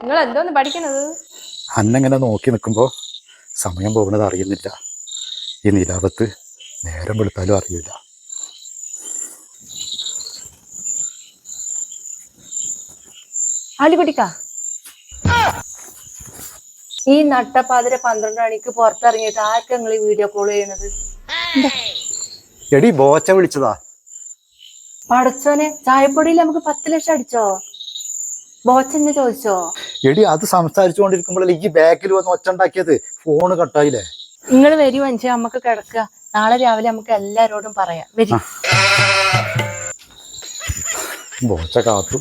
നിങ്ങൾ എന്തോന്ന് പഠിക്കണത്? അന്നെങ്ങനെ നോക്കി നിൽക്കുമ്പോൾ സമയം പോകുന്നത് അറിയുന്നില്ല. ഈ നിലാവത്ത് നേരം വെളുത്താലും അറിയില്ല. ആലിക്കുട്ടിക്ക, ഈ നട്ടപ്പാതിര 12 മണിക്ക് പുറത്തിറങ്ങിയിട്ട് ആർക്കാ നിങ്ങൾ വീഡിയോ കോൾ ചെയ്യണത്? എടി ബോച്ച വിളിച്ചതാ. പടച്ചോനെ, ചായപ്പൊടിയിൽ നമുക്ക് 10 ലക്ഷം അടിച്ചോ? ബോച്ചെന്നെ ചോദിച്ചോ? എടി അത് സംസാരിച്ചുകൊണ്ടിരിക്കുമ്പോഴല്ലേ ഈ ബാക്കിൽ വന്ന് ഒച്ച ഉണ്ടാക്കിയത്. ഫോണ് കട്ടായില്ലേ? നിങ്ങൾ വരി വഞ്ചി, നമുക്ക് കിടക്കുക. നാളെ രാവിലെ നമുക്ക് എല്ലാരോടും പറയാം. വരി. ബോച്ച കാത്തു.